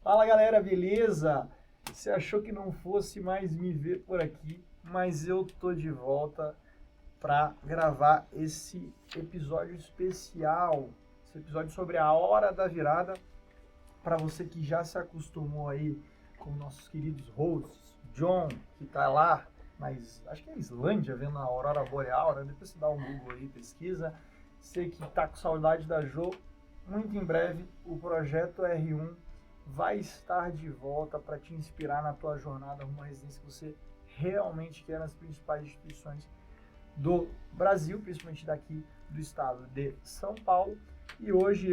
Fala galera, beleza? Você achou que não fosse mais me ver por aqui, mas eu tô de volta para gravar esse episódio especial, esse episódio sobre a hora da virada, para você que já se acostumou aí com nossos queridos hosts, John, que tá lá, mas acho que é Islândia, vendo a aurora boreal, né? Depois você dá um Google aí, pesquisa. Você que tá com saudade da Jo, muito em breve o projeto R1 vai estar de volta para te inspirar na tua jornada rumo à residência que você realmente quer nas principais instituições do Brasil, principalmente daqui do estado de São Paulo. E hoje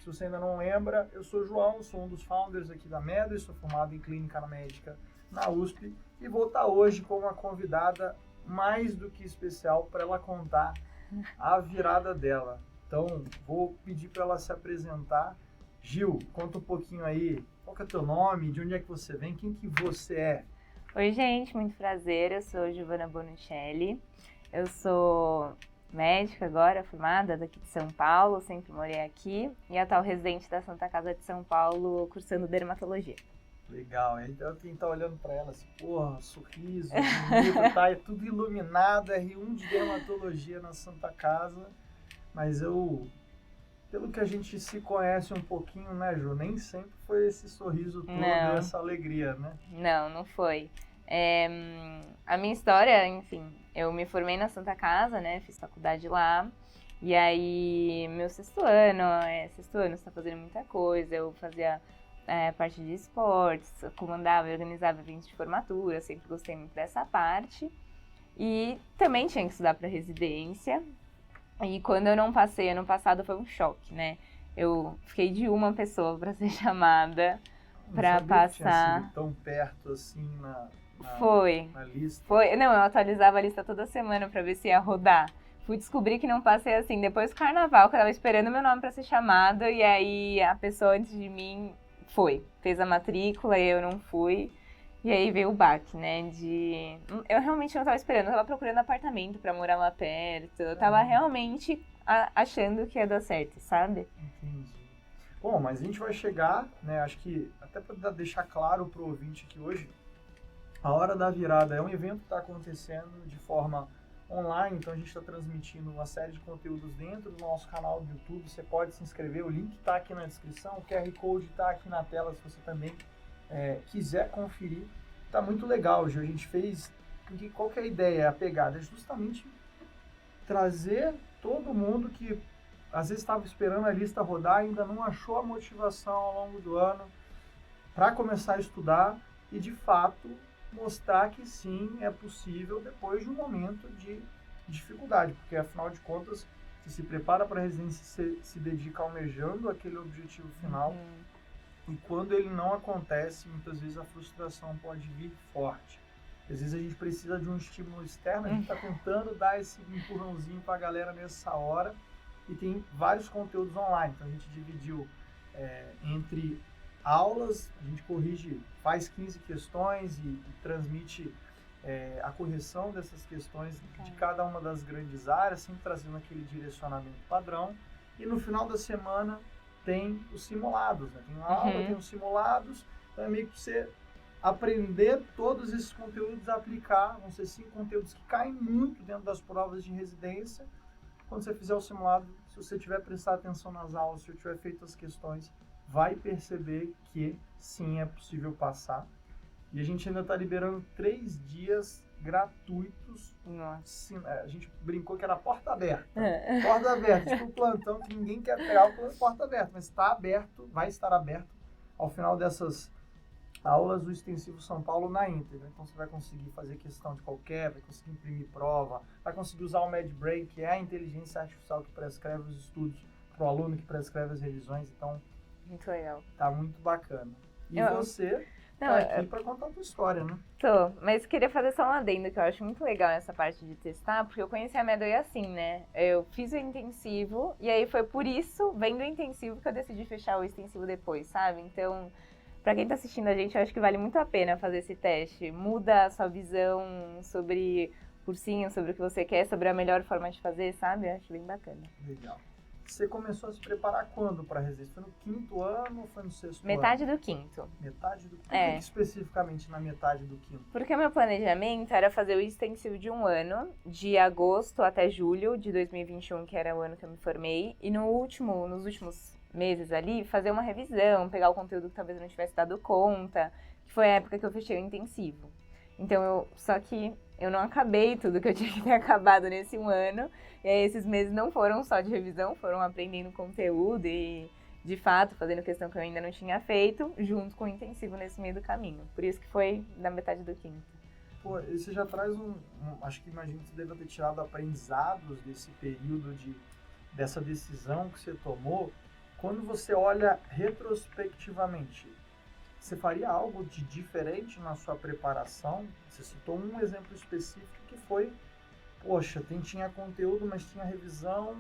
se você ainda não lembra, eu sou o João, sou um dos founders aqui da Medo, sou formado em Clínica Médica na USP e vou estar hoje com uma convidada mais do que especial para ela contar a virada dela. Então, vou pedir para ela se apresentar. Gil, conta um pouquinho aí, qual que é o teu nome, de onde é que você vem, quem que você é? Oi, gente, muito prazer, eu sou Giovana Bonuccelli, eu sou médica agora, formada daqui de São Paulo, sempre morei aqui, e atual residente da Santa Casa de São Paulo, cursando dermatologia. Legal, então quem tá olhando para ela assim, porra, sorriso, bonito, tá, é tudo iluminado, R1 de dermatologia na Santa Casa, mas pelo que a gente se conhece um pouquinho, né, Ju? Nem sempre foi esse sorriso todo, essa alegria, né? Não foi. A minha história, enfim, eu me formei na Santa Casa, né? Fiz faculdade lá. E aí, meu sexto ano, você tá fazendo muita coisa. Eu fazia parte de esportes, comandava e organizava eventos de formatura. Sempre gostei muito dessa parte. E também tinha que estudar para residência. E quando eu não passei, ano passado foi um choque, né? Eu fiquei de uma pessoa para ser chamada para passar. Tinha sido tão perto assim na lista. Não, eu atualizava a lista toda semana para ver se ia rodar. Fui descobrir que não passei assim depois do carnaval, que eu tava esperando meu nome para ser chamada, e aí a pessoa antes de mim fez a matrícula e eu não fui. E aí veio o baque, né, eu realmente não tava esperando, eu tava procurando apartamento pra morar lá perto, eu tava realmente achando que ia dar certo, sabe? Entendi. Bom, mas a gente vai chegar, né, acho que até pra deixar claro pro ouvinte que hoje, a Hora da Virada é um evento que tá acontecendo de forma online, então a gente está transmitindo uma série de conteúdos dentro do nosso canal do YouTube, você pode se inscrever, o link tá aqui na descrição, o QR Code tá aqui na tela se você também quiser conferir, tá muito legal, Gil. A gente fez, porque qual que é a ideia, a pegada? É justamente trazer todo mundo que às vezes estava esperando a lista rodar, ainda não achou a motivação ao longo do ano para começar a estudar e de fato mostrar que sim, é possível depois de um momento de dificuldade, porque afinal de contas, você se prepara para a residência, você se dedica almejando aquele objetivo final. E quando ele não acontece, muitas vezes a frustração pode vir forte. Às vezes a gente precisa de um estímulo externo, a gente está tentando dar esse empurrãozinho para a galera nessa hora e tem vários conteúdos online. Então a gente dividiu entre aulas, a gente corrige, faz 15 questões e transmite a correção dessas questões de cada uma das grandes áreas, sempre trazendo aquele direcionamento padrão. E no final da semana tem os simulados, né? Tem uma aula, tem os simulados, então é meio que você aprender todos esses conteúdos, aplicar, vão ser 5 conteúdos que caem muito dentro das provas de residência. Quando você fizer o simulado, se você tiver prestado atenção nas aulas, se eu tiver feito as questões, vai perceber que sim, é possível passar. E a gente ainda está liberando 3 dias gratuitos. Nossa. A gente brincou que era porta aberta. Porta aberta, tipo o plantão que ninguém quer pegar o plano porta aberta, mas está aberto, vai estar aberto ao final dessas aulas do Extensivo São Paulo na íntegra. Então você vai conseguir fazer questão de qualquer, vai conseguir imprimir prova, vai conseguir usar o MedBrain, que é a inteligência artificial que prescreve os estudos para o aluno, que prescreve as revisões. Então, muito legal. Tá muito bacana. E você tá aqui para contar a tua história, né? Mas queria fazer só um adendo que eu acho muito legal nessa parte de testar, porque eu conheci a Medo assim, né? Eu fiz o intensivo e aí foi por isso, vendo o intensivo, que eu decidi fechar o extensivo depois, sabe? Então, pra quem tá assistindo a gente, eu acho que vale muito a pena fazer esse teste. Muda a sua visão sobre cursinho, sobre o que você quer, sobre a melhor forma de fazer, sabe? Eu acho bem bacana. Legal. Você começou a se preparar quando para a residência? Foi no quinto ano ou foi no sexto Metade ano? do quinto. Metade do quinto? Por É. que especificamente na metade do quinto? Porque o meu planejamento era fazer o extensivo de um ano, de agosto até julho de 2021, que era o ano que eu me formei, e nos últimos meses ali, fazer uma revisão, pegar o conteúdo que talvez eu não tivesse dado conta, que foi a época que eu fechei o intensivo. Então, só que eu não acabei tudo que eu tinha que ter acabado nesse um ano, e aí esses meses não foram só de revisão, foram aprendendo conteúdo e, de fato, fazendo questão que eu ainda não tinha feito, junto com o intensivo nesse meio do caminho. Por isso que foi da metade do quinto. Pô, e você já traz acho que imagino que você deva ter tirado aprendizados desse período dessa decisão que você tomou. Quando você olha retrospectivamente, você faria algo de diferente na sua preparação? Você citou um exemplo específico que foi, poxa, tinha conteúdo, mas tinha revisão,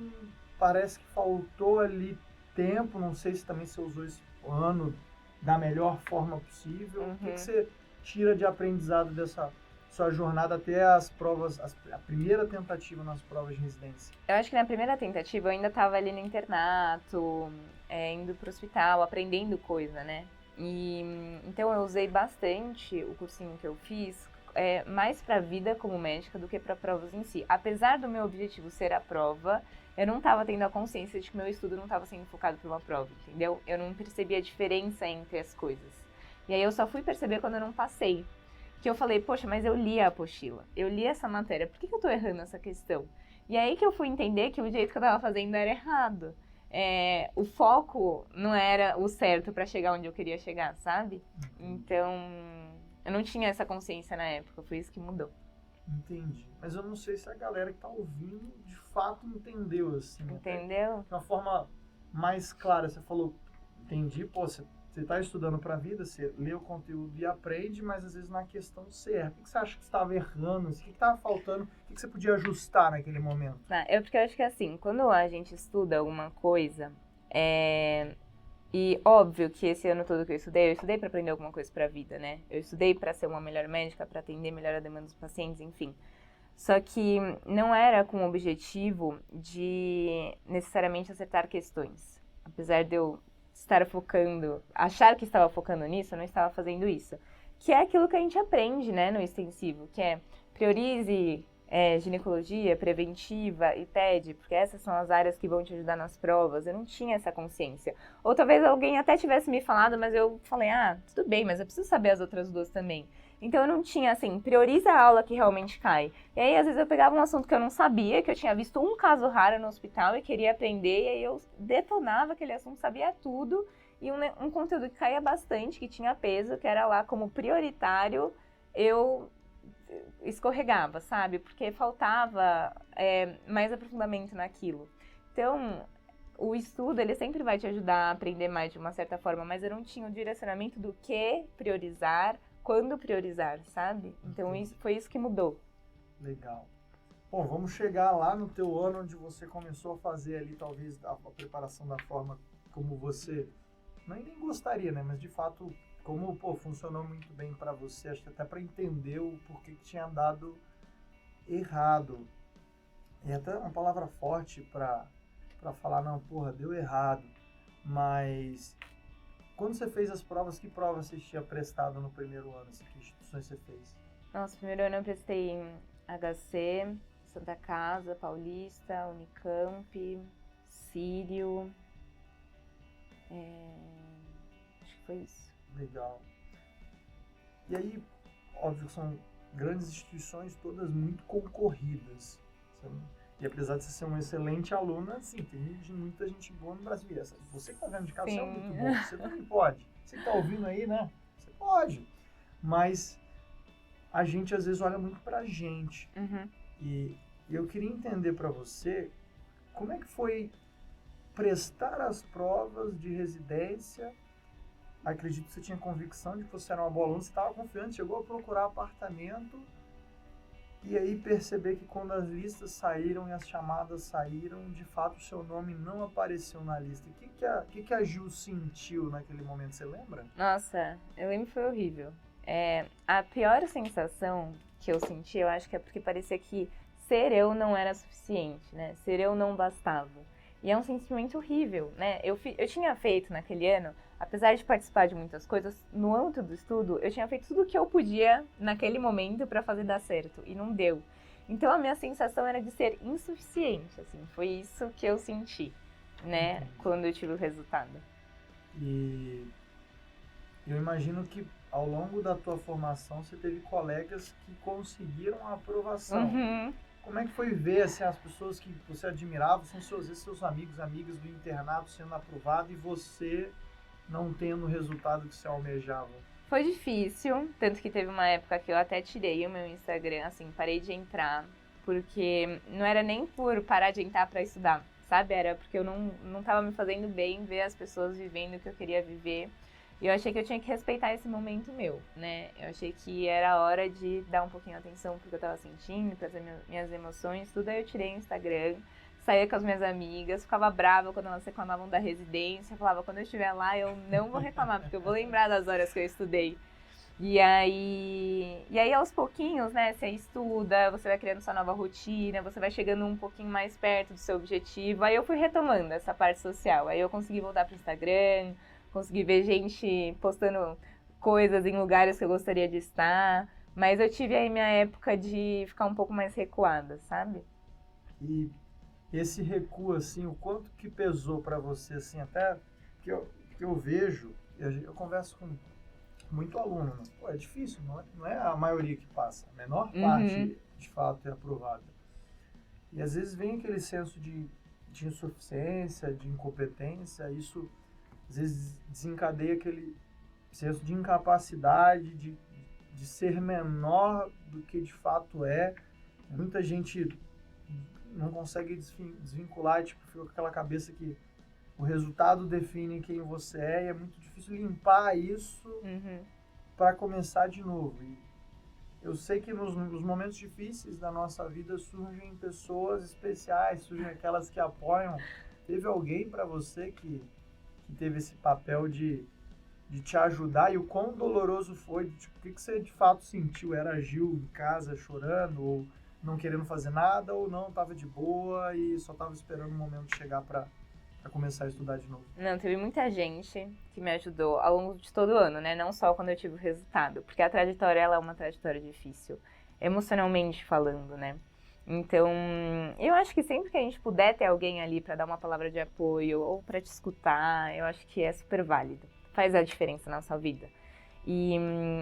parece que faltou ali tempo, não sei se também você usou esse ano da melhor forma possível. O que você tira de aprendizado dessa sua jornada até as provas, a primeira tentativa nas provas de residência? Eu acho que na primeira tentativa eu ainda estava ali no internato, indo pro hospital, aprendendo coisa, né? E então eu usei bastante o cursinho que eu fiz, mais para a vida como médica do que para provas em si. Apesar do meu objetivo ser a prova, eu não estava tendo a consciência de que meu estudo não estava sendo focado para uma prova, entendeu? Eu não percebia a diferença entre as coisas. E aí eu só fui perceber quando eu não passei. Que eu falei, poxa, mas eu li a apostila, eu li essa matéria, por que eu tô errando essa questão? E aí que eu fui entender que o jeito que eu tava fazendo era errado. O foco não era o certo para chegar onde eu queria chegar, sabe? Então, eu não tinha essa consciência na época, foi isso que mudou. Entendi. Mas eu não sei se a galera que tá ouvindo, de fato, entendeu, assim. Entendeu? De uma forma mais clara, você falou, entendi, pô, você está estudando para a vida, você lê o conteúdo e aprende, mas às vezes na questão certa. O que você acha que estava errando? O que estava faltando? O que você podia ajustar naquele momento? Porque eu acho que assim, quando a gente estuda alguma coisa, e óbvio que esse ano todo que eu estudei para aprender alguma coisa para a vida, né? Eu estudei para ser uma melhor médica, para atender melhor a demanda dos pacientes, enfim. Só que não era com o objetivo de necessariamente acertar questões. Apesar de eu achar que estava focando nisso, eu não estava fazendo isso. Que é aquilo que a gente aprende, né, no extensivo, que é priorize ginecologia, preventiva e TED, porque essas são as áreas que vão te ajudar nas provas. Eu não tinha essa consciência. Ou talvez alguém até tivesse me falado, mas eu falei, tudo bem, mas eu preciso saber as outras duas também. Então eu não tinha, assim, prioriza a aula que realmente cai. E aí, às vezes, eu pegava um assunto que eu não sabia, que eu tinha visto um caso raro no hospital e queria aprender, e aí eu detonava aquele assunto, sabia tudo, e um conteúdo que caía bastante, que tinha peso, que era lá como prioritário, eu escorregava, sabe? Porque faltava mais aprofundamento naquilo. Então, o estudo, ele sempre vai te ajudar a aprender mais de uma certa forma, mas eu não tinha o direcionamento do que priorizar, quando priorizar, sabe? Então, foi isso que mudou. Legal. Bom, vamos chegar lá no teu ano onde você começou a fazer ali, talvez, a preparação da forma como você, nem gostaria, né? Mas, de fato, como, funcionou muito bem para você, acho que até para entender o porquê que tinha dado errado. É até uma palavra forte para falar, não, deu errado. Mas quando você fez as provas, que provas você tinha prestado no primeiro ano? Assim, que instituições você fez? Nossa, primeiro ano eu prestei em HC, Santa Casa, Paulista, Unicamp, Sírio. Acho que foi isso. Legal. E aí, óbvio que são grandes instituições, todas muito concorridas. E apesar de você ser uma excelente aluna, sim, tem muita gente boa no Brasil. Você que está vendo de casa, você é muito bom. Você também pode. Você que está ouvindo aí, né? Você pode. Mas a gente, às vezes, olha muito pra gente. Uhum. E eu queria entender para você como é que foi prestar as provas de residência. Acredito que você tinha convicção de que você era uma boa aluna, você estava confiante, chegou a procurar apartamento e aí perceber que quando as listas saíram e as chamadas saíram, de fato o seu nome não apareceu na lista. O que a Ju sentiu naquele momento, você lembra? Nossa, eu lembro que foi horrível. A pior sensação que eu senti, eu acho que é porque parecia que ser eu não era suficiente, né? Ser eu não bastava. E é um sentimento horrível, né? Eu tinha feito naquele ano, apesar de participar de muitas coisas, no âmbito do estudo, eu tinha feito tudo o que eu podia naquele momento para fazer dar certo, e não deu. Então a minha sensação era de ser insuficiente, assim, foi isso que eu senti, né, quando eu tive o resultado. E eu imagino que ao longo da tua formação você teve colegas que conseguiram a aprovação. Uhum. Como é que foi ver assim, as pessoas que você admirava, são seus amigos, amigas do internato sendo aprovado e você não tendo o resultado que você almejava? Foi difícil, tanto que teve uma época que eu até tirei o meu Instagram, assim, parei de entrar, porque não era nem por parar de entrar para estudar, sabe? Era porque eu não tava me fazendo bem ver as pessoas vivendo o que eu queria viver. E eu achei que eu tinha que respeitar esse momento meu, né? Eu achei que era hora de dar um pouquinho de atenção pro que eu tava sentindo, para as minhas emoções, tudo. Aí eu tirei o Instagram, saía com as minhas amigas, ficava brava quando elas reclamavam da residência, falava, quando eu estiver lá eu não vou reclamar, porque eu vou lembrar das horas que eu estudei. E aí aos pouquinhos, né, você estuda, você vai criando sua nova rotina, você vai chegando um pouquinho mais perto do seu objetivo. Aí eu fui retomando essa parte social, aí eu consegui voltar pro Instagram, consegui ver gente postando coisas em lugares que eu gostaria de estar, mas eu tive aí minha época de ficar um pouco mais recuada, sabe? E esse recuo, assim, o quanto que pesou para você, assim, até que eu vejo, eu converso com muito aluno, né? Pô, é difícil, não é a maioria que passa, a menor parte, de fato, é aprovada. E às vezes vem aquele senso de insuficiência, de incompetência, isso às vezes desencadeia aquele senso de incapacidade, de ser menor do que de fato é. Muita gente não consegue desvincular, tipo, fica com aquela cabeça que o resultado define quem você é e é muito difícil limpar isso para começar de novo. E eu sei que nos momentos difíceis da nossa vida surgem pessoas especiais, surgem aquelas que apoiam. Teve alguém para você que teve esse papel de te ajudar e o quão doloroso foi? Tipo, o que você de fato sentiu? Era a Gil em casa chorando ou não querendo fazer nada ou não, estava de boa e só estava esperando o momento chegar para começar a estudar de novo? Não, teve muita gente que me ajudou ao longo de todo o ano, né? Não só quando eu tive o resultado, porque a trajetória, ela é uma trajetória difícil, emocionalmente falando, né? Então, eu acho que sempre que a gente puder ter alguém ali para dar uma palavra de apoio ou para te escutar, eu acho que é super válido. Faz a diferença na sua vida. E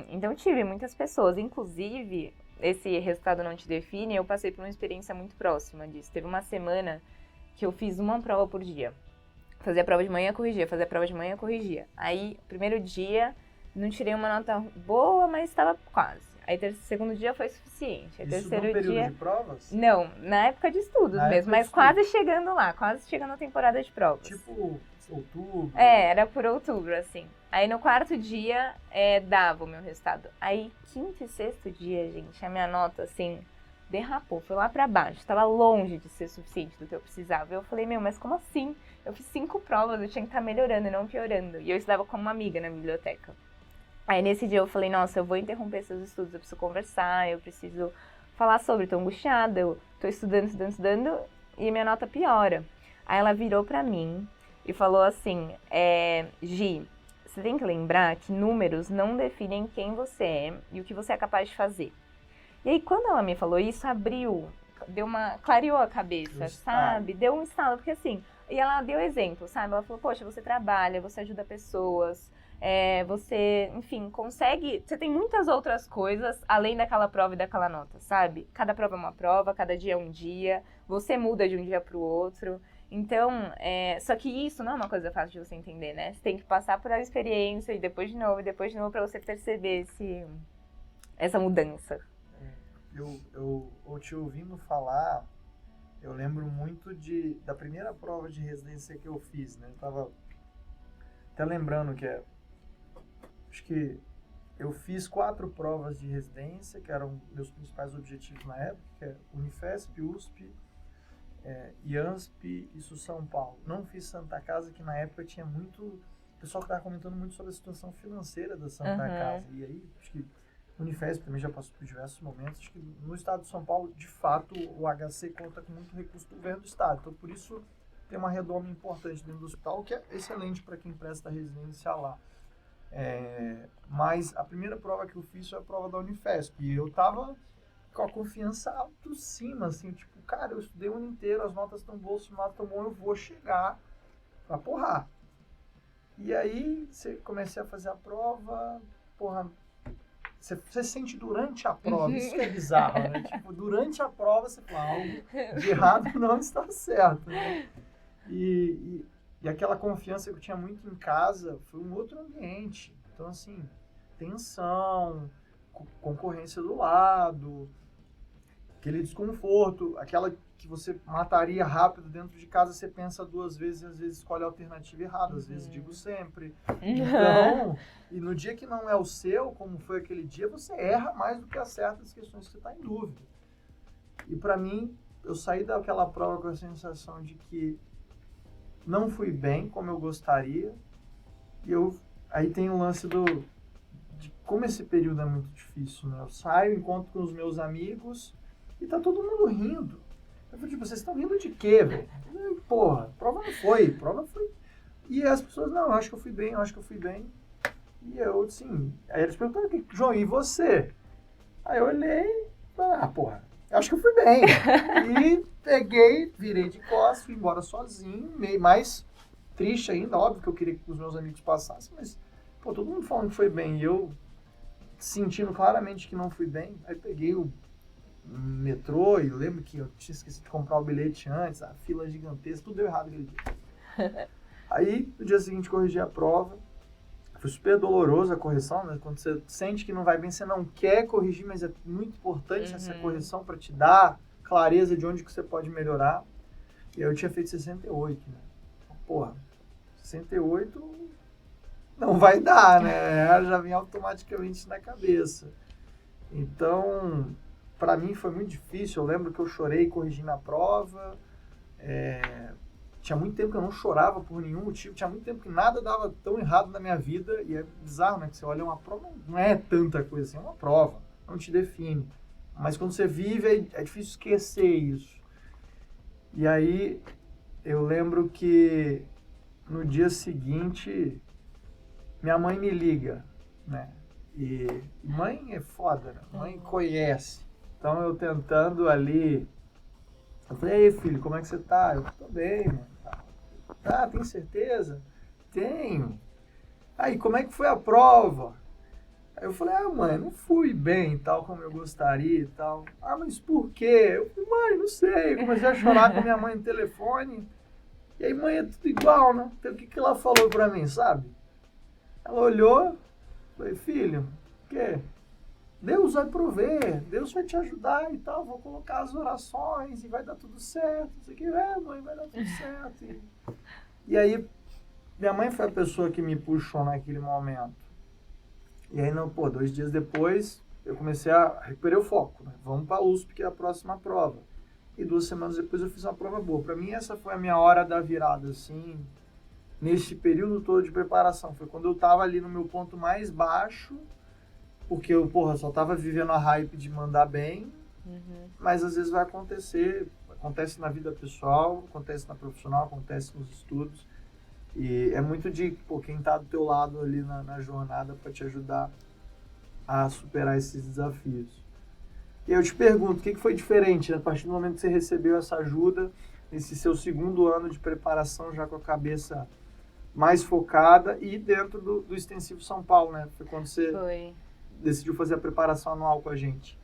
então tive muitas pessoas, inclusive esse resultado não te define, eu passei por uma experiência muito próxima disso. Teve uma semana que eu fiz uma prova por dia. Fazia a prova de manhã, corrigia, fazia a prova de manhã, corrigia. Aí, primeiro dia, não tirei uma nota boa, mas estava quase. Aí, segundo dia foi suficiente. Aí, Isso terceiro no período dia... de provas? Não, na época de estudos Na mesmo, época mas de quase chegando lá, quase chegando na temporada de provas. Tipo outubro? Era por outubro, assim. Aí no quarto dia, dava o meu resultado. Aí, quinto e sexto dia, gente, a minha nota, assim, derrapou, foi lá pra baixo. Tava longe de ser suficiente do que eu precisava. Eu falei, mas como assim? Eu fiz 5 provas, eu tinha que estar melhorando e não piorando. E eu estudava com uma amiga na biblioteca. Aí nesse dia eu falei, nossa, eu vou interromper esses estudos, eu preciso conversar, eu preciso falar sobre, tô angustiada, eu tô estudando, e minha nota piora. Aí ela virou pra mim e falou assim, Gi, você tem que lembrar que números não definem quem você é e o que você é capaz de fazer. E aí, quando ela me falou isso, clareou a cabeça, sabe? Deu um estalo, porque assim, e ela deu exemplo, sabe? Ela falou, poxa, você trabalha, você ajuda pessoas, você, enfim, consegue, você tem muitas outras coisas além daquela prova e daquela nota, sabe? Cada prova é uma prova, cada dia é um dia, você muda de um dia pro outro. Então, só que isso não é uma coisa fácil de você entender, né? Você tem que passar por a experiência e depois de novo pra você perceber essa mudança. Eu te ouvindo falar, eu lembro muito da primeira prova de residência que eu fiz, né? Eu tava até lembrando acho que eu fiz 4 provas de residência, que eram meus principais objetivos na época, que é Unifesp, USP, IANSP e São Paulo. Não fiz Santa Casa, que na época tinha muito pessoal que estava comentando muito sobre a situação financeira da Santa Casa. E aí, acho que Unifesp também já passou por diversos momentos. Acho que no estado de São Paulo, de fato, o HC conta com muito recurso do governo do estado. Então, por isso, tem uma redoma importante dentro do hospital, que é excelente para quem presta residência lá. Mas a primeira prova que eu fiz foi a prova da Unifesp. E eu tava com a confiança alto cima, assim, tipo, cara, eu estudei o ano inteiro, as notas estão boas, o simulado tão bom, eu vou chegar pra porrar. E aí, comecei a fazer a prova, porra, você sente durante a prova, isso que é bizarro, né? Tipo, durante a prova você fala, algo de errado não está certo, né? E aquela confiança que eu tinha muito em casa foi um outro ambiente. Então, assim, tensão, concorrência do lado, aquele desconforto, aquela que você mataria rápido dentro de casa, você pensa duas vezes e às vezes escolhe a alternativa errada, às vezes digo sempre. Então, e no dia que não é o seu, como foi aquele dia, você erra mais do que acerta as questões que você está em dúvida. E para mim, eu saí daquela prova com a sensação de que não fui bem como eu gostaria. E aí tem o lance de como esse período é muito difícil, né? Eu saio, encontro com os meus amigos e tá todo mundo rindo. Eu falei, tipo, vocês estão rindo de quê, velho? Porra, prova não foi. E as pessoas, não, eu acho que eu fui bem. E eu, assim, aí eles perguntaram, João, e você? Aí eu olhei e falei, porra, eu acho que eu fui bem. E peguei, virei de costas, fui embora sozinho, meio mais triste ainda, óbvio que eu queria que os meus amigos passassem, mas, pô, todo mundo falando que foi bem, e eu sentindo claramente que não fui bem, aí peguei o metrô, e lembro que eu tinha esquecido de comprar o bilhete antes, a fila gigantesca, tudo deu errado aquele dia. Aí, no dia seguinte, corrigi a prova, foi super doloroso a correção, né? Quando você sente que não vai bem, você não quer corrigir, mas é muito importante essa correção para te dar clareza de onde que você pode melhorar. E aí eu tinha feito 68, né? Porra, 68 não vai dar, né? Já vem automaticamente na cabeça. Então, para mim foi muito difícil. Eu lembro que eu chorei corrigindo a prova. Tinha muito tempo que eu não chorava por nenhum motivo. Tinha muito tempo que nada dava tão errado na minha vida. E é bizarro, né? Que você olha uma prova, não é tanta coisa assim. É uma prova, não te define. Mas quando você vive, é difícil esquecer isso. E aí, eu lembro que no dia seguinte, minha mãe me liga, né? E mãe é foda, né? Mãe conhece. Então, eu tentando ali... Eu falei, e aí, filho, como é que você tá? Eu tô bem, mano. Tá, tem certeza? Tenho. Aí, como é que foi a prova? Aí eu falei, mãe, não fui bem, tal, como eu gostaria e tal. Mas por quê? Eu falei, mãe, não sei. Eu comecei a chorar com a minha mãe no telefone. E aí, mãe, é tudo igual, né? Então, o que ela falou pra mim, sabe? Ela olhou, falei, filho, o quê? Deus vai prover, Deus vai te ajudar e tal, vou colocar as orações e vai dar tudo certo. Isso aqui, mãe, vai dar tudo certo. E aí, minha mãe foi a pessoa que me puxou naquele momento. E aí, 2 dias depois, eu comecei a recuperar o foco, né? Vamos para a USP, que é a próxima prova. E 2 semanas depois eu fiz uma prova boa. Para mim, essa foi a minha hora da virada, assim, nesse período todo de preparação. Foi quando eu tava ali no meu ponto mais baixo, porque eu, só tava vivendo a hype de mandar bem, mas às vezes vai acontecer, acontece na vida pessoal, acontece na profissional, acontece nos estudos. E é muito de quem tá do teu lado ali na jornada para te ajudar a superar esses desafios. E eu te pergunto, o que foi diferente, né, a partir do momento que você recebeu essa ajuda, nesse seu 2º ano de preparação, já com a cabeça mais focada e dentro do Extensivo São Paulo, né? Foi quando você decidiu fazer a preparação anual com a gente.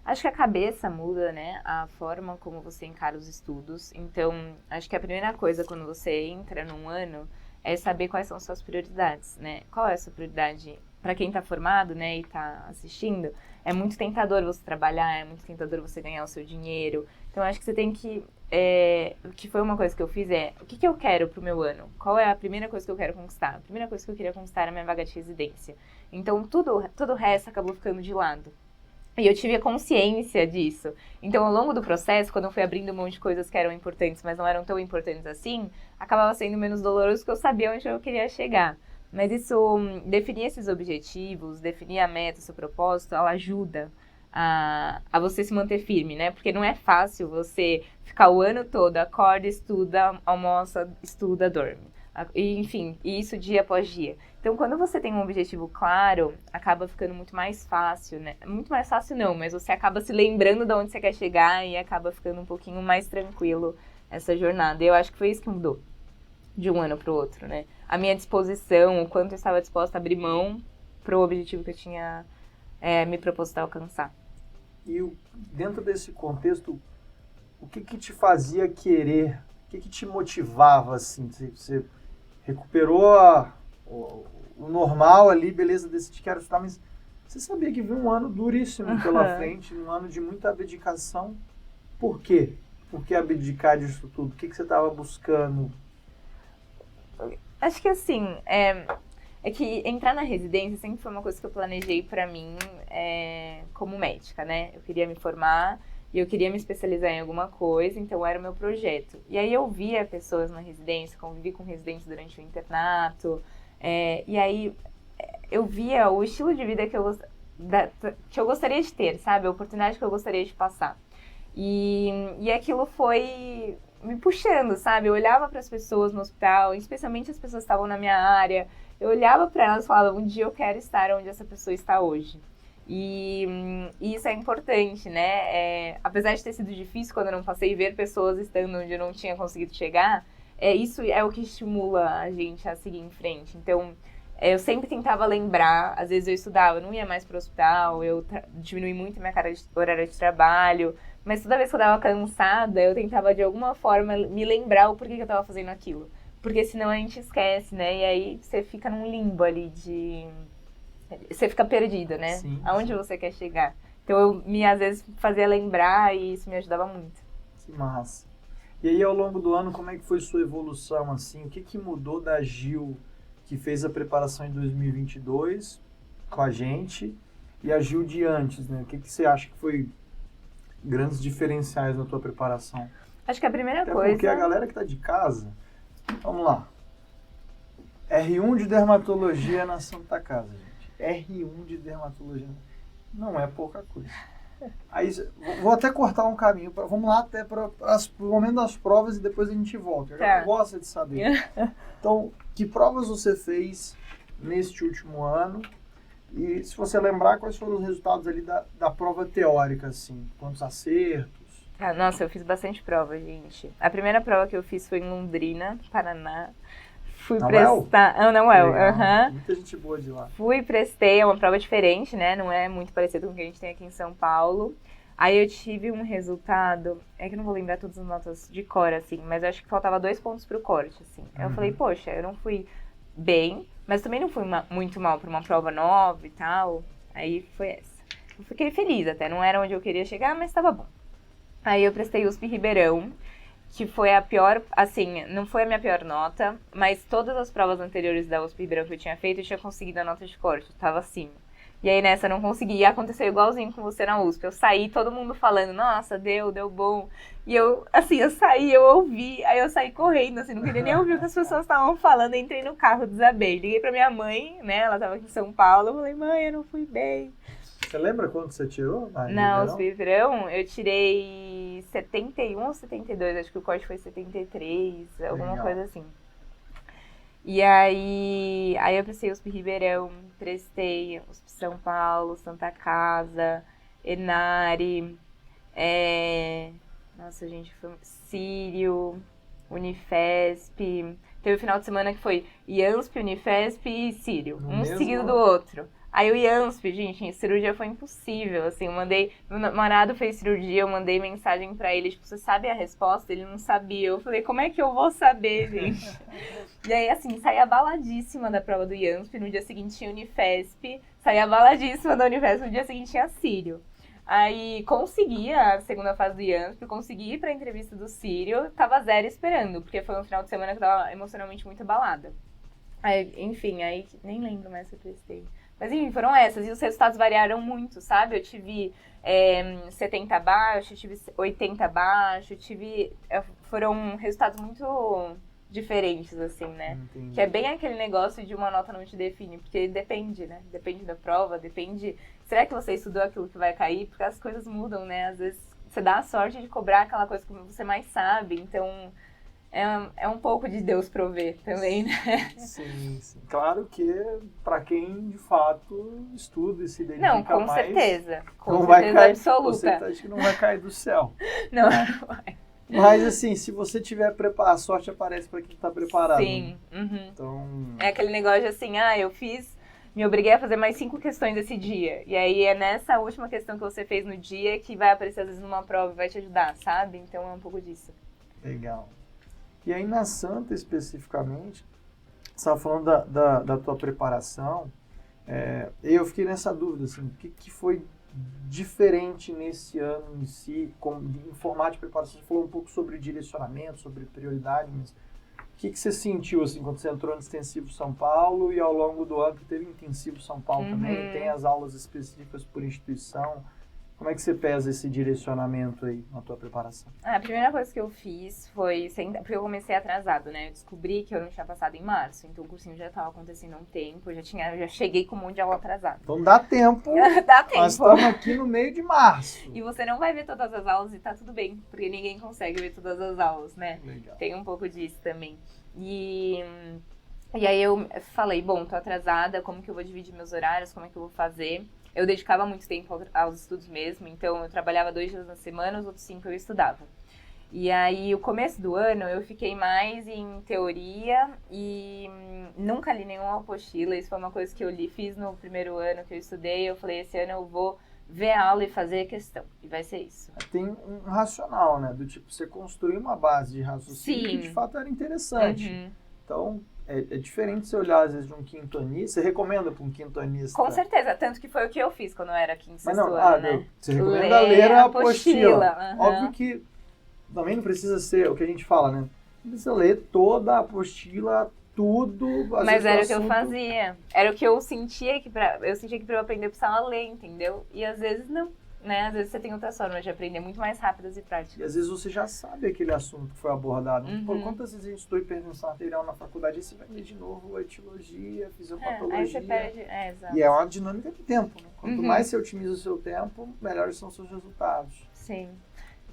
Acho que a cabeça muda, né? A forma como você encara os estudos. Então, acho que a primeira coisa quando você entra num ano é saber quais são suas prioridades, né? Qual é a sua prioridade? Para quem está formado, né, e está assistindo, é muito tentador você trabalhar, é muito tentador você ganhar o seu dinheiro. Então, acho que você tem que... o que foi uma coisa que eu fiz o que eu quero pro meu ano? Qual é a primeira coisa que eu quero conquistar? A primeira coisa que eu queria conquistar era a minha vaga de residência. Então, todo o resto acabou ficando de lado. E eu tive a consciência disso. Então, ao longo do processo, quando eu fui abrindo um monte de coisas que eram importantes, mas não eram tão importantes assim, acabava sendo menos doloroso porque eu sabia onde eu queria chegar. Mas isso, definir esses objetivos, definir a meta, o seu propósito, ela ajuda a você se manter firme, né? Porque não é fácil você ficar o ano todo, acorda, estuda, almoça, estuda, dorme. E, enfim, isso dia após dia. Então, quando você tem um objetivo claro, acaba ficando muito mais fácil, né? Muito mais fácil não, mas você acaba se lembrando de onde você quer chegar e acaba ficando um pouquinho mais tranquilo essa jornada. E eu acho que foi isso que mudou de um ano para o outro, né? A minha disposição, o quanto eu estava disposta a abrir mão para o objetivo que eu tinha me proposto a alcançar. E dentro desse contexto, o que te fazia querer, o que te motivava, assim? Você recuperou o normal ali, beleza, decidi que quero estudar, mas você sabia que vinha um ano duríssimo pela frente, um ano de muita dedicação. Por quê? Por que abdicar disso tudo? O que você estava buscando? Acho que assim, é que entrar na residência sempre foi uma coisa que eu planejei pra mim como médica, né? Eu queria me formar e eu queria me especializar em alguma coisa, então era o meu projeto. E aí eu via pessoas na residência, convivi com residentes durante o internato, e aí eu via o estilo de vida que eu gostaria de ter, sabe? A oportunidade que eu gostaria de passar. E aquilo foi me puxando, sabe? Eu olhava para as pessoas no hospital, especialmente as pessoas que estavam na minha área, eu olhava para elas e falava, um dia eu quero estar onde essa pessoa está hoje. E isso é importante, né? Apesar de ter sido difícil quando eu não passei, ver pessoas estando onde eu não tinha conseguido chegar, isso é o que estimula a gente a seguir em frente. Então, eu sempre tentava lembrar, às vezes eu estudava, eu não ia mais para o hospital, eu diminui muito minha carga de horário de trabalho, mas toda vez que eu estava cansada, eu tentava de alguma forma me lembrar o porquê que eu estava fazendo aquilo. Porque senão a gente esquece, né? E aí você fica num limbo ali você fica perdido, né? Sim, aonde você quer chegar. Então eu às vezes fazia lembrar e isso me ajudava muito. Que massa. E aí ao longo do ano, como é que foi sua evolução, assim? O que mudou da Gil que fez a preparação em 2022 com a gente e a Gil de antes, né? O que você acha que foi grandes diferenciais na tua preparação? Acho que a primeira Até coisa... porque a galera que tá de casa, vamos lá, R1 de dermatologia na Santa Casa, gente. R1 de dermatologia não é pouca coisa. Aí, vou até cortar um caminho, vamos lá até para o momento das provas e depois a gente volta. Eu gosto de saber. Então, que provas você fez neste último ano? E se você lembrar, quais foram os resultados ali da prova teórica, assim? Quantos acertos? Nossa, eu fiz bastante prova, gente. A primeira prova que eu fiz foi em Londrina, Paraná. Fui prestar... Uhum. Muita gente boa de lá. Fui, prestei, é uma prova diferente, né? Não é muito parecido com o que a gente tem aqui em São Paulo. Aí eu tive um resultado, é que eu não vou lembrar todas as notas de cor, assim, mas eu acho que faltava 2 pontos pro corte, assim. Aí eu falei, poxa, eu não fui bem, mas também não fui muito mal pra uma prova nova e tal. Aí foi essa. Eu fiquei feliz até, não era onde eu queria chegar, mas tava bom. Aí eu prestei USP Ribeirão, que foi a pior, assim, não foi a minha pior nota, mas todas as provas anteriores da USP Ribeirão que eu tinha feito, eu tinha conseguido a nota de corte, eu tava acima. E aí nessa eu não consegui, e aconteceu igualzinho com você na USP. Eu saí, todo mundo falando, nossa, deu bom. E eu, assim, eu saí, eu ouvi, aí eu saí correndo, assim, não queria nem ouvir o que as pessoas estavam falando, entrei no carro, desabei. Liguei pra minha mãe, né, ela tava aqui em São Paulo, eu falei, mãe, eu não fui bem. Você lembra quanto você tirou? Na USP Ribeirão, eu tirei 71 ou 72, acho que o corte foi 73, alguma coisa assim. E aí eu prestei USP Ribeirão, prestei USP São Paulo, Santa Casa, Enare, nossa gente, foi Sírio, Unifesp, teve o final de semana que foi IANSP, Unifesp e Sírio, um seguido do outro. Aí o IANSP, gente, cirurgia foi impossível, assim, meu namorado fez cirurgia, eu mandei mensagem pra ele, tipo, você sabe a resposta? Ele não sabia, eu falei, como é que eu vou saber, gente? E aí, assim, saí abaladíssima da prova do IANSP, no dia seguinte tinha Unifesp, saí abaladíssima da Unifesp, no dia seguinte tinha Sírio. Aí consegui a segunda fase do IANSP, consegui ir pra entrevista do Sírio, tava zero esperando, porque foi um final de semana que eu tava emocionalmente muito abalada. Aí, enfim, aí nem lembro mais se eu prestei. Mas enfim, foram essas. E os resultados variaram muito, sabe? Eu tive 70 abaixo, tive 80 abaixo, foram resultados muito diferentes, assim, né? Entendi. Que é bem aquele negócio de uma nota não te define, porque depende, né? Depende da prova, depende... Será que você estudou aquilo que vai cair? Porque as coisas mudam, né? Às vezes você dá a sorte de cobrar aquela coisa que você mais sabe, então é um pouco de Deus prover também, né? Sim. Claro que para quem de fato estuda e se dedica Não, com mais, certeza. Com não vai certeza cair, absoluta. você acha que não vai cair do céu. Não, não vai. Mas assim, se você tiver preparado, a sorte aparece para quem está preparado. Sim. Né? Uhum. Então, é aquele negócio de assim, me obriguei a fazer mais 5 questões esse dia. E aí é nessa última questão que você fez no dia que vai aparecer às vezes numa prova e vai te ajudar, sabe? Então é um pouco disso. legal. E aí na Santa especificamente, você estava falando da tua preparação, eu fiquei nessa dúvida, assim, o que foi diferente nesse ano em si, em formato de preparação? Você falou um pouco sobre direcionamento, sobre prioridade, mas o que você sentiu assim, quando você entrou no Extensivo São Paulo e ao longo do ano que teve Intensivo São Paulo também, tem as aulas específicas por instituição? Como é que você pesa esse direcionamento aí na tua preparação? A primeira coisa que eu fiz foi porque eu comecei atrasado, né? Eu descobri que eu não tinha passado em março, então o cursinho já estava acontecendo há um tempo, eu já cheguei com um monte de aula atrasada. Então dá tempo. Dá tempo. Nós estamos aqui no meio de março. E você não vai ver todas as aulas e tá tudo bem, porque ninguém consegue ver todas as aulas, né? Legal. Tem um pouco disso também. E aí eu falei, bom, tô atrasada, como que eu vou dividir meus horários, como é que eu vou fazer? Eu dedicava muito tempo aos estudos mesmo, então eu trabalhava 2 dias na semana, os outros 5 eu estudava. E aí, o começo do ano, eu fiquei mais em teoria e nunca li nenhuma apostila. Isso foi uma coisa que eu fiz no primeiro ano que eu estudei. Eu falei, esse ano eu vou ver a aula e fazer a questão. E vai ser isso. Tem um racional, né? Do tipo, você construir uma base de raciocínio que de fato era interessante. Uhum. Então, é diferente você olhar, às vezes, de um quintonista. Você recomenda para um quintonista? Com certeza, tanto que foi o que eu fiz quando eu era quinto, sexto ano, né? Você recomenda ler a apostila. Uhum. Óbvio que também não precisa ser o que a gente fala, né? Não precisa ler toda a apostila, tudo. Mas era o que eu fazia. Era o que eu sentia que pra eu aprender eu precisava ler, entendeu? E às vezes não. Né? Às vezes você tem outras formas de aprender muito mais rápidas e práticas. E às vezes você já sabe aquele assunto que foi abordado. Uhum. Por quantas vezes a gente estudou hipertensão arterial na faculdade, aí você vai ler de novo a etiologia, a fisiopatologia. Aí você perde, exato. E é uma dinâmica de tempo, né? Quanto mais você otimiza o seu tempo, melhores são os seus resultados. Sim.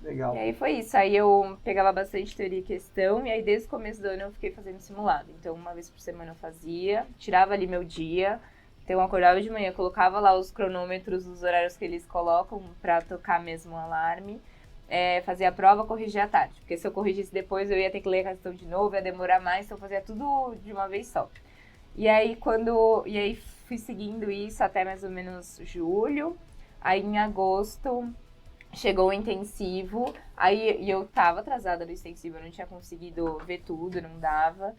Legal. E aí foi isso. Aí eu pegava bastante teoria e questão, e aí desde o começo do ano eu fiquei fazendo simulado. Então uma vez por semana eu fazia, tirava ali meu dia. Então eu acordava de manhã, colocava lá os cronômetros dos horários que eles colocam pra tocar mesmo o alarme. Fazia a prova, corrigia à tarde. Porque se eu corrigisse depois, eu ia ter que ler a questão de novo, ia demorar mais, então eu fazia tudo de uma vez só. E aí fui seguindo isso até mais ou menos julho. Aí em agosto chegou o intensivo. Aí eu tava atrasada no intensivo, eu não tinha conseguido ver tudo, não dava.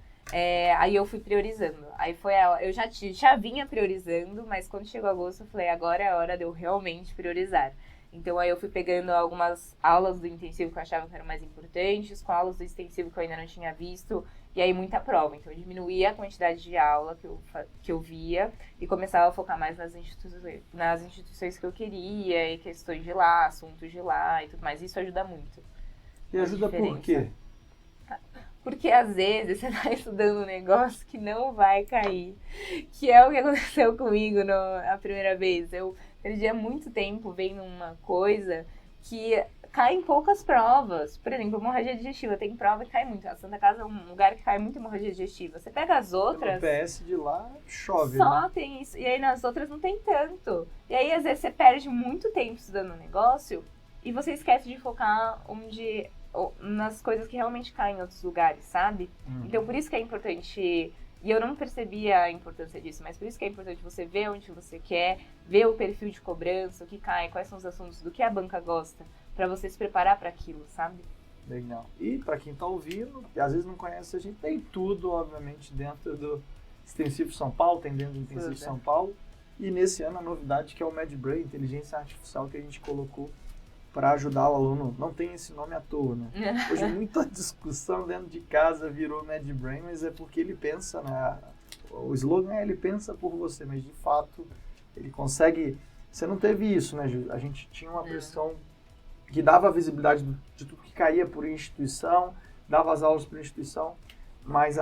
Aí eu fui priorizando. Aí eu já vinha priorizando, mas quando chegou agosto eu falei, agora é a hora de eu realmente priorizar. Então aí eu fui pegando algumas aulas do intensivo que eu achava que eram mais importantes, com aulas do extensivo que eu ainda não tinha visto, e aí muita prova. Então eu diminuía a quantidade de aula que eu via e começava a focar mais nas instituições que eu queria, e questões de lá, assuntos de lá e tudo mais. Isso ajuda muito. E ajuda por quê? Porque às vezes você tá estudando um negócio que não vai cair. Que é o que aconteceu comigo a primeira vez. Eu perdia muito tempo vendo uma coisa que cai em poucas provas. Por exemplo, hemorragia digestiva. Tem prova que cai muito. A Santa Casa é um lugar que cai muito hemorragia digestiva. Você pega as outras... No PS de lá chove, Só né? tem isso. E aí nas outras não tem tanto. E aí às vezes você perde muito tempo estudando um negócio e você esquece de focar nas coisas que realmente caem em outros lugares, sabe? Então por isso que é importante, e eu não percebia a importância disso, mas por isso que é importante você ver onde você quer, ver o perfil de cobrança, o que cai, quais são os assuntos, do que a banca gosta, pra você se preparar para aquilo, sabe? Legal. E para quem tá ouvindo, que às vezes não conhece, a gente tem tudo, obviamente, dentro do Extensivo São Paulo, tem dentro do Intensivo São Paulo, e nesse ano a novidade que é o MedBrain, inteligência artificial que a gente colocou para ajudar o aluno. Não tem esse nome à toa, né? Hoje muita discussão dentro de casa virou MedBrain, mas é porque ele pensa, né? O slogan é ele pensa por você, mas de fato ele consegue... Você não teve isso, né, Ju? A gente tinha uma pressão que dava a visibilidade de tudo que caía por instituição, dava as aulas por instituição, mas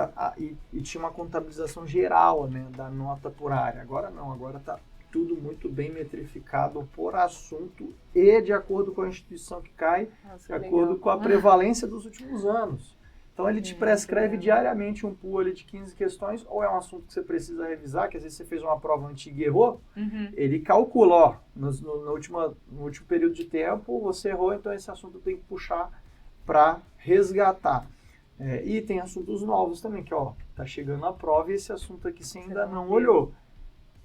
e tinha uma contabilização geral, né, da nota por área. Agora não, agora está tudo muito bem metrificado por assunto e de acordo com a instituição que cai, Nossa, de acordo com a prevalência dos últimos anos. Então ele te prescreve diariamente um pool ali de 15 questões, ou é um assunto que você precisa revisar, que às vezes você fez uma prova antiga e errou, ele calcula, ó, no último período de tempo você errou, então esse assunto tem que puxar para resgatar. E tem assuntos novos também, que ó, tá chegando a prova e esse assunto aqui você ainda não olhou.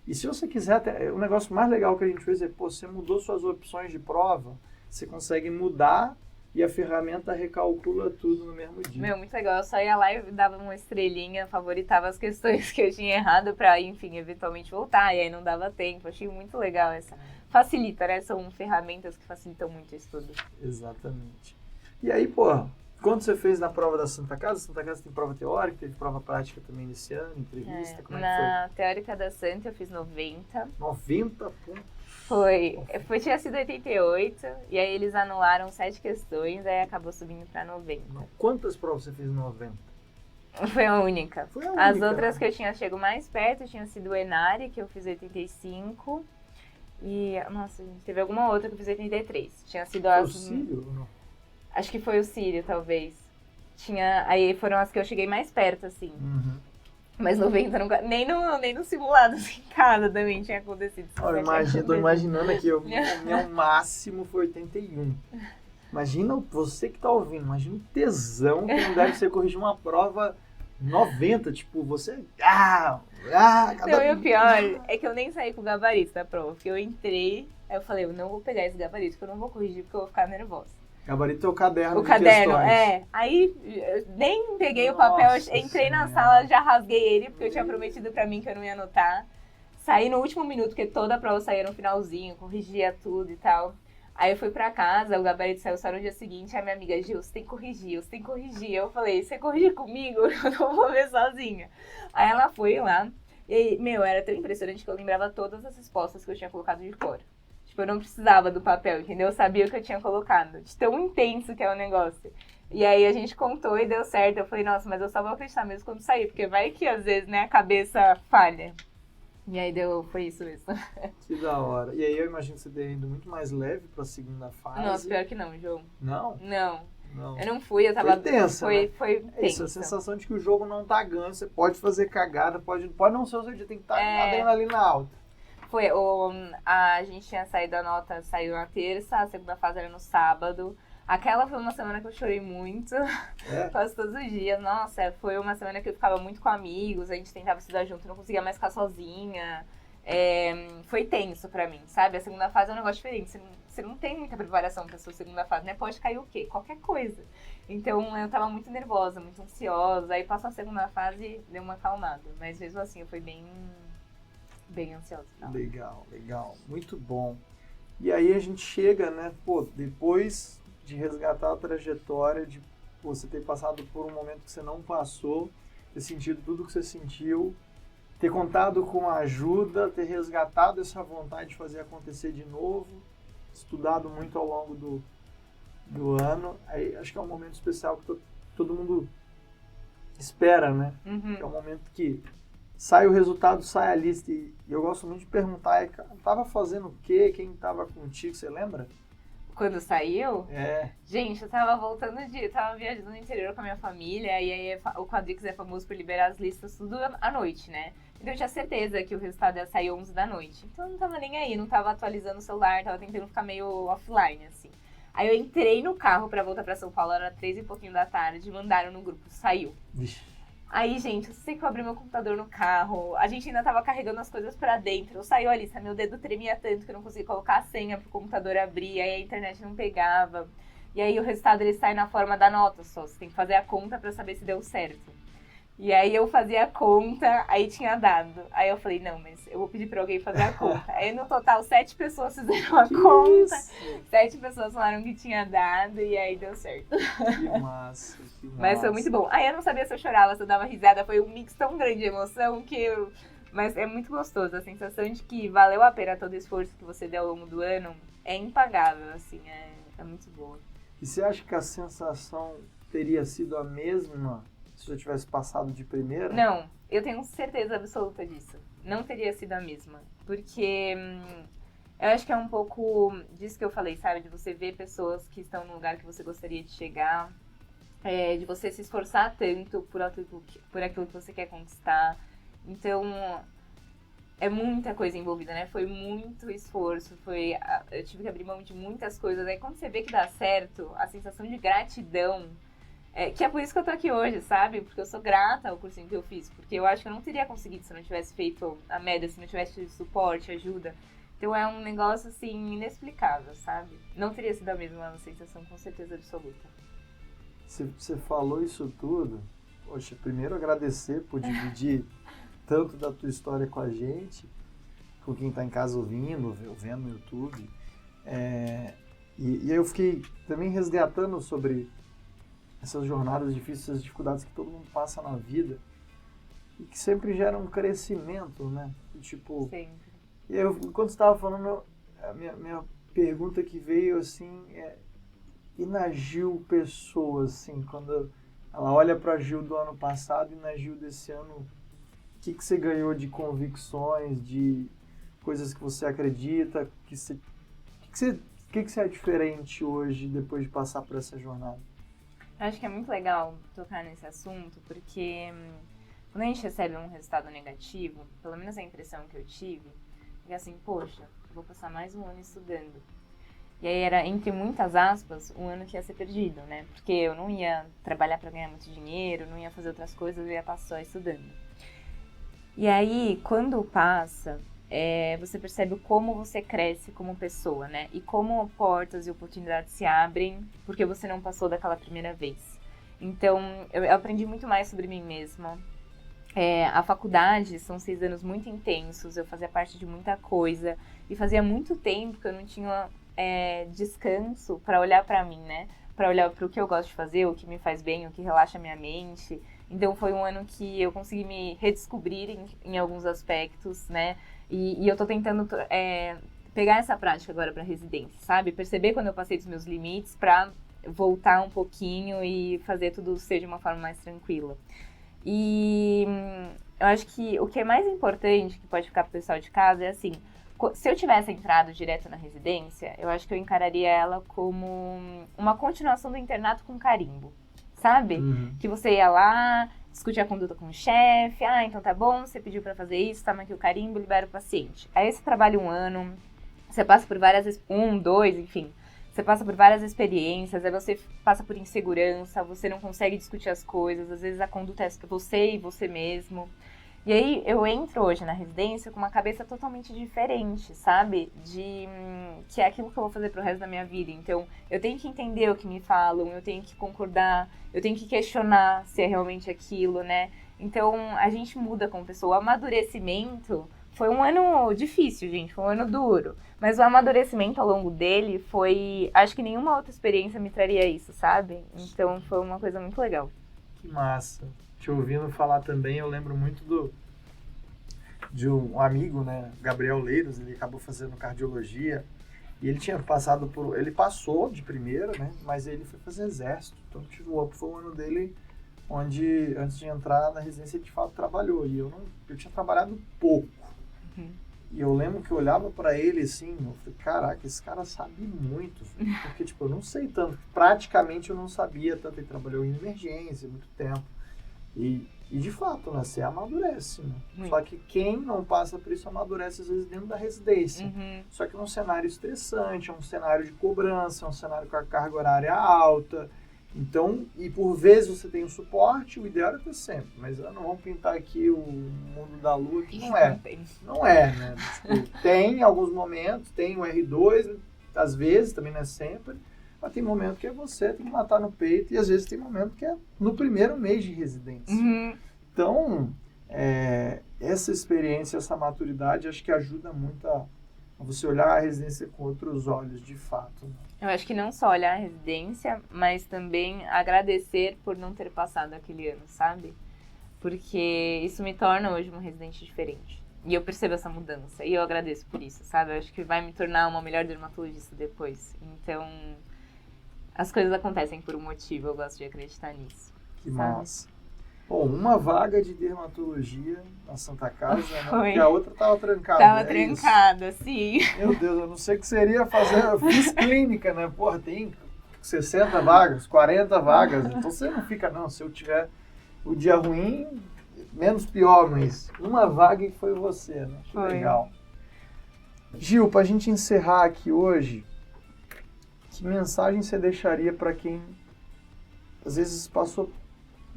E se você quiser, o negócio mais legal que a gente fez é, pô, você mudou suas opções de prova, você consegue mudar e a ferramenta recalcula tudo no mesmo dia. Meu, muito legal. Eu só ia lá e dava uma estrelinha, favoritava as questões que eu tinha errado pra, enfim, eventualmente voltar. E aí não dava tempo. Achei muito legal essa. Facilita, né? São ferramentas que facilitam muito o estudo. Exatamente. E aí, pô, quando você fez na prova da Santa Casa tem prova teórica, teve prova prática também nesse ano, entrevista, como é que foi? Na teórica da Santa eu fiz 90. 90 pontos? Tinha sido 88, e aí eles anularam 7 questões, aí acabou subindo pra 90. Quantas provas você fez em 90? Foi a única. Foi a única. As outras que eu tinha chego mais perto tinha sido o Enari, que eu fiz 85. E, nossa, gente, teve alguma outra que eu fiz 83. Tinha sido Foi o Círio ou não? Acho que foi o Círio, talvez. Aí foram as que eu cheguei mais perto, assim. Mas 90 nunca. Nem no simulado assim, em casa também tinha acontecido. Tô imaginando aqui, o meu máximo foi 81. Imagina você que tá ouvindo, imagina o tesão que não deve ser corrigir uma prova 90, tipo, você... Não, e o pior é que eu nem saí com o gabarito da prova, porque eu entrei, aí eu falei, eu não vou pegar esse gabarito, porque eu não vou corrigir, porque eu vou ficar nervosa. Gabarito é o caderno O de caderno, questões. Aí eu nem peguei o papel, entrei na sala, já rasguei ele, porque eu tinha prometido pra mim que eu não ia anotar. Saí no último minuto, porque toda a prova saía no finalzinho, corrigia tudo e tal. Aí eu fui pra casa, o gabarito saiu só no dia seguinte, a minha amiga, Gil, você tem que corrigir. Eu falei, você corrige comigo? Eu não vou ver sozinha. Aí ela foi lá, e, era tão impressionante que eu lembrava todas as respostas que eu tinha colocado de cor. Tipo, eu não precisava do papel, entendeu? Eu sabia o que eu tinha colocado. De tão intenso que é o negócio. E aí a gente contou e deu certo. Eu falei, nossa, mas eu só vou acreditar mesmo quando sair, porque vai que às vezes, né, a cabeça falha. E aí foi isso mesmo. Que da hora. E aí eu imagino que você tenha ido muito mais leve pra segunda fase. Nossa, pior que não, João. Não? Não. Não. Eu não fui, eu tava... Foi tensa, né? Foi tensa. Isso, a sensação de que o jogo não tá ganho, você pode fazer cagada, pode não ser o seu dia, tem que estar com adrenalina alta. A gente tinha saído, a nota saiu na terça, a segunda fase era no sábado. Aquela foi uma semana que eu chorei muito, quase todos os dias. Nossa, foi uma semana que eu ficava muito com amigos, a gente tentava estudar junto, não conseguia mais ficar sozinha. Foi tenso pra mim, sabe? A segunda fase é um negócio diferente, você não tem muita preparação pra sua segunda fase, né? Pode cair o quê? Qualquer coisa. Então eu tava muito nervosa, muito ansiosa, aí passou a segunda fase, deu uma acalmada. Mas mesmo assim, eu fui bem ansiosa. Não. Legal. Muito bom. E aí a gente chega, né, pô, depois de resgatar a trajetória, de você ter passado por um momento que você não passou, ter sentido tudo que você sentiu, ter contado com a ajuda, ter resgatado essa vontade de fazer acontecer de novo, estudado muito ao longo do ano. Aí acho que é um momento especial que todo mundo espera, né? Que é um momento que sai o resultado, sai a lista. E eu gosto muito de perguntar, tava fazendo o quê? Quem tava contigo, você lembra? Quando saiu? Gente, eu tava tava viajando no interior com a minha família, e aí o Quadrix é famoso por liberar as listas tudo à noite, né? Então eu tinha certeza que o resultado ia sair 11 da noite. Então eu não tava nem aí, não tava atualizando o celular, tava tentando ficar meio offline, assim. Aí eu entrei no carro pra voltar pra São Paulo, era 3 e pouquinho da tarde, mandaram no grupo, saiu. Aí, gente, eu sei que eu abri meu computador no carro, a gente ainda tava carregando as coisas pra dentro, saiu a lista, meu dedo tremia tanto que eu não conseguia colocar a senha pro computador abrir, aí a internet não pegava. E aí o resultado ele sai na forma da nota só, você tem que fazer a conta pra saber se deu certo. E aí eu fazia a conta, aí tinha dado. Aí eu falei, não, mas eu vou pedir pra alguém fazer a conta. Aí no total 7 pessoas fizeram a conta, 7 pessoas falaram que tinha dado e aí deu certo. Que massa. Mas foi muito bom. Aí eu não sabia se eu chorava, se eu dava risada, foi um mix tão grande de emoção que Mas é muito gostoso, a sensação de que valeu a pena todo o esforço que você deu ao longo do ano é impagável, assim, é muito boa. E você acha que a sensação teria sido a mesma se eu tivesse passado de primeira? Não, eu tenho certeza absoluta disso. Não teria sido a mesma. Porque eu acho que é um pouco disso que eu falei, sabe? De você ver pessoas que estão no lugar que você gostaria de chegar. De você se esforçar tanto por aquilo que você quer conquistar. Então, é muita coisa envolvida, né? Foi muito esforço, eu tive que abrir mão de muitas coisas. Aí quando você vê que dá certo, a sensação de gratidão, que é por isso que eu tô aqui hoje, sabe? Porque eu sou grata ao cursinho que eu fiz, porque eu acho que eu não teria conseguido se eu não tivesse feito a média, se não tivesse tido suporte, ajuda. Então é um negócio, assim, inexplicável, sabe? Não teria sido a mesma sensação, com certeza absoluta. Você falou isso tudo. Poxa, primeiro agradecer por dividir tanto da tua história com a gente, com quem está em casa ouvindo, vendo no YouTube. E aí eu fiquei também resgatando sobre essas jornadas difíceis, essas dificuldades que todo mundo passa na vida e que sempre geram um crescimento, né? E, tipo, sempre. E eu, enquanto você estava falando, a minha pergunta que veio, assim, e na Gil Pessoa, assim, quando ela olha para a Gil do ano passado e na Gil desse ano, o que você ganhou de convicções, de coisas que você acredita, o que você é diferente hoje depois de passar por essa jornada? Eu acho que é muito legal tocar nesse assunto, porque quando a gente recebe um resultado negativo, pelo menos a impressão que eu tive, é assim, poxa, eu vou passar mais um ano estudando. E aí era, entre muitas aspas, um ano que ia ser perdido, né? Porque eu não ia trabalhar para ganhar muito dinheiro, não ia fazer outras coisas, eu ia estar só estudando. E aí, quando passa, você percebe como você cresce como pessoa, né? E como portas e oportunidades se abrem porque você não passou daquela primeira vez. Então, eu aprendi muito mais sobre mim mesma. A faculdade são 6 anos muito intensos, eu fazia parte de muita coisa e fazia muito tempo que eu não tinha descanso para olhar para mim, né? Para olhar para o que eu gosto de fazer, o que me faz bem, o que relaxa a minha mente. Então foi um ano que eu consegui me redescobrir em alguns aspectos, né? E eu tô tentando pegar essa prática agora para residência, sabe? Perceber quando eu passei dos meus limites para voltar um pouquinho e fazer tudo ser de uma forma mais tranquila. E eu acho que o que é mais importante, que pode ficar pro pessoal de casa, é assim, se eu tivesse entrado direto na residência, eu acho que eu encararia ela como uma continuação do internato com carimbo, sabe? Uhum. Que você ia lá, discutir a conduta com o chefe, então tá bom, você pediu pra fazer isso, toma aqui o carimbo, libera o paciente. Aí você trabalha 1 ano, você passa por várias, 1, 2, enfim, você passa por várias experiências, aí você passa por insegurança, você não consegue discutir as coisas, às vezes a conduta é você e você mesmo. E aí eu entro hoje na residência com uma cabeça totalmente diferente, sabe? Que é aquilo que eu vou fazer pro resto da minha vida. Então, eu tenho que entender o que me falam, eu tenho que concordar, eu tenho que questionar se é realmente aquilo, né? Então, a gente muda como pessoa. O amadurecimento foi um ano difícil, gente, foi um ano duro. Mas o amadurecimento ao longo dele foi... Acho que nenhuma outra experiência me traria isso, sabe? Então, foi uma coisa muito legal. Que massa. Te ouvindo falar também, eu lembro muito de um amigo, né, Gabriel Leiros, ele acabou fazendo cardiologia e ele tinha passado ele passou de primeira, né, mas ele foi fazer exército, então foi um ano dele onde, antes de entrar na residência, ele de fato trabalhou, e eu tinha trabalhado pouco, e eu lembro que eu olhava pra ele assim, eu falei, caraca, esse cara sabe muito, porque tipo, eu não sei tanto, praticamente eu não sabia tanto, ele trabalhou em emergência muito tempo. E de fato, né, você amadurece, né? Só que quem não passa por isso amadurece às vezes dentro da residência. Só que num cenário estressante, é um cenário de cobrança, é um cenário com a carga horária alta. Então, e por vezes você tem um suporte, o ideal é ter sempre. Mas não vamos pintar aqui o mundo da lua, que não é. Não é, né? Tipo, tem alguns momentos, tem o R2, às vezes, também não é sempre. Mas tem momento que é você, tem que matar no peito, e às vezes tem momento que é no primeiro mês de residência. Então, essa experiência, essa maturidade, acho que ajuda muito a você olhar a residência com outros olhos, de fato. Né? Eu acho que não só olhar a residência, mas também agradecer por não ter passado aquele ano, sabe? Porque isso me torna hoje uma residente diferente. E eu percebo essa mudança, e eu agradeço por isso, sabe? Eu acho que vai me tornar uma melhor dermatologista depois. Então... As coisas acontecem por um motivo, eu gosto de acreditar nisso. Que massa. Bom, uma vaga de dermatologia na Santa Casa, né? Foi. Porque a outra tava trancada. Tava trancada, sim. Meu Deus, eu não sei o que seria fazer. Eu fiz clínica, né? Porra, tem 60 vagas, 40 vagas. Então você não fica, não. Se eu tiver o dia ruim, menos pior, mas uma vaga e foi você, né? Que Foi. legal. Gil, pra gente encerrar aqui hoje, que mensagem você deixaria para quem às vezes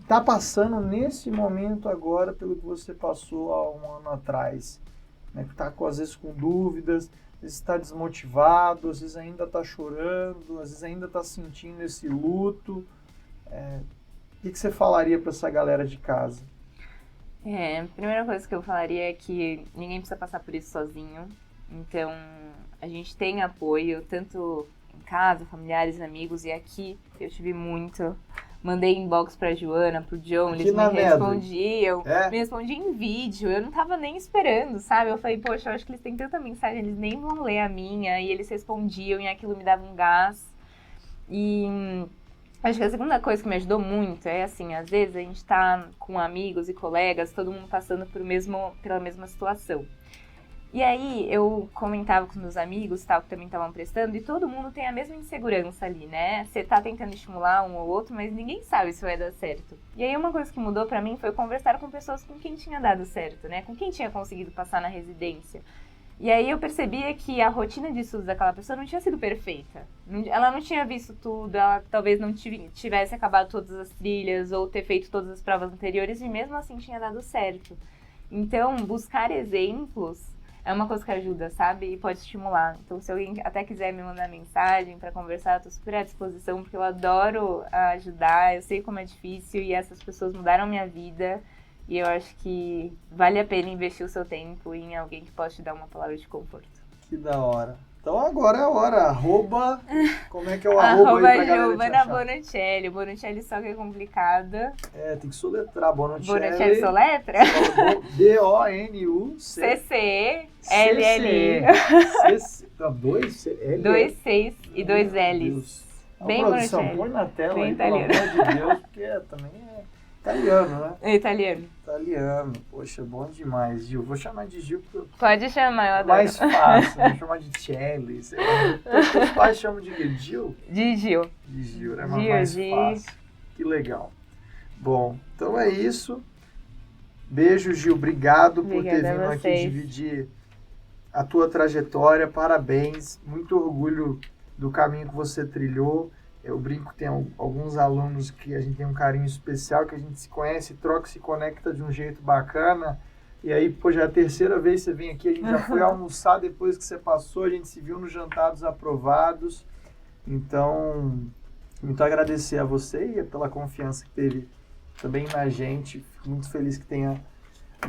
tá passando nesse momento agora pelo que você passou há um ano atrás, né? Que tá às vezes com dúvidas, às vezes está desmotivado, às vezes ainda está chorando, às vezes ainda está sentindo esse luto. O que você falaria para essa galera de casa? A primeira coisa que eu falaria é que ninguém precisa passar por isso sozinho. Então, a gente tem apoio, tanto em casa, familiares, amigos, e aqui eu tive muito. Mandei inbox pra Joana, pro John, Aqui eles na me Medley. respondiam. É? Me respondiam em vídeo, eu não tava nem esperando, sabe? Eu falei, poxa, eu acho que eles têm tanta mensagem, eles nem vão ler a minha. E eles respondiam e aquilo me dava um gás. E acho que a segunda coisa que me ajudou muito é assim, às vezes a gente tá com amigos e colegas, todo mundo passando pela mesma situação. E aí eu comentava com os meus amigos, tal, que também estavam prestando, e todo mundo tem a mesma insegurança ali, né? Você tá tentando estimular um ou outro, mas ninguém sabe se vai dar certo. E aí uma coisa que mudou pra mim foi conversar com pessoas com quem tinha dado certo, né? Com quem tinha conseguido passar na residência. E aí eu percebia que a rotina de estudos daquela pessoa não tinha sido perfeita. Ela não tinha visto tudo, ela talvez não tivesse acabado todas as trilhas ou ter feito todas as provas anteriores e mesmo assim tinha dado certo. Então, buscar exemplos é uma coisa que ajuda, sabe? E pode estimular. Então, se alguém até quiser me mandar mensagem pra conversar, eu tô super à disposição, porque eu adoro ajudar, eu sei como é difícil e essas pessoas mudaram minha vida. E eu acho que vale a pena investir o seu tempo em alguém que possa te dar uma palavra de conforto. Que da hora. Então agora é a hora. Como é que é o arroba aí pra galera te Giovana achar? Bonuccelli. Bonuccelli só que é complicada. Tem que soletrar. Bonuccelli. Bonuccelli soletra? B-O-N-U-C. CCE-L-L-I. Dois L. 2 Cs e 2 Ls. Deus. Bem produção, Bonuccelli. põe na tela Bem aí, pelo amor italiano. de Deus, porque também é italiano, né? É italiano. Italiano. Poxa, bom demais, Gil. Vou chamar de Gil porque Pode chamar, eu adoro. mais fácil. Vou chamar de Celli. Sei lá. Os pais chamam de quê? Gil? De Gil. De Gil, né? Gil, Mais Gil. fácil. Que legal. Bom, então é isso. Beijo, Gil. Obrigado por ter Obrigada a vindo aqui vocês. dividir a tua trajetória. Parabéns. Muito orgulho do caminho que você trilhou. Eu brinco, tem alguns alunos que a gente tem um carinho especial, que a gente se conhece, troca, se conecta de um jeito bacana. E aí, pô, já é a terceira vez que você vem aqui, a gente já foi almoçar depois que você passou, a gente se viu nos jantados aprovados. Então, muito agradecer a você e pela confiança que teve também na gente. Fico muito feliz que tenha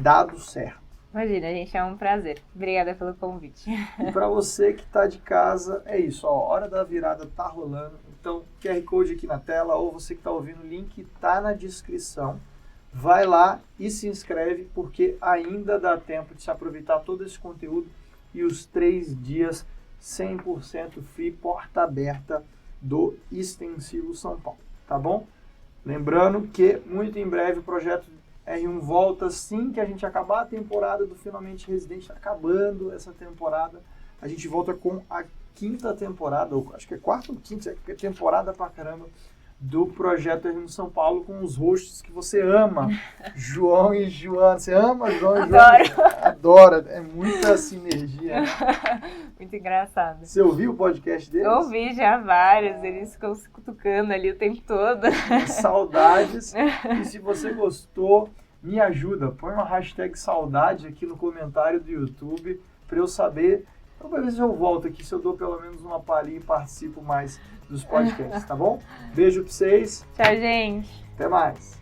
dado certo. Imagina, gente, é um prazer. Obrigada pelo convite. E para você que está de casa, é isso, ó, hora da virada tá rolando. Então, QR Code aqui na tela, ou você que está ouvindo, o link tá na descrição. Vai lá e se inscreve, porque ainda dá tempo de se aproveitar todo esse conteúdo e os 3 dias 100% free, porta aberta do Extensivo São Paulo, tá bom? Lembrando que muito em breve o projeto R1 volta, assim que a gente acabar a temporada do Finalmente Residente, tá acabando essa temporada, a gente volta com a 5ª temporada, ou acho que é 4ª ou 5ª, é temporada pra caramba, do Projeto R1 São Paulo, com os hosts que você ama, João e Joana. Você ama João e Joana? Adora, é muita sinergia, né? Muito engraçado. Você ouviu o podcast deles? Eu ouvi já vários, eles ficam se cutucando ali o tempo todo. Saudades. E se você gostou, me ajuda. Põe uma hashtag saudade aqui no comentário do YouTube para eu saber. Então, para ver se eu volto aqui, se eu dou pelo menos uma palhinha e participo mais dos podcasts, tá bom? Beijo pra vocês. Tchau, gente. Até mais.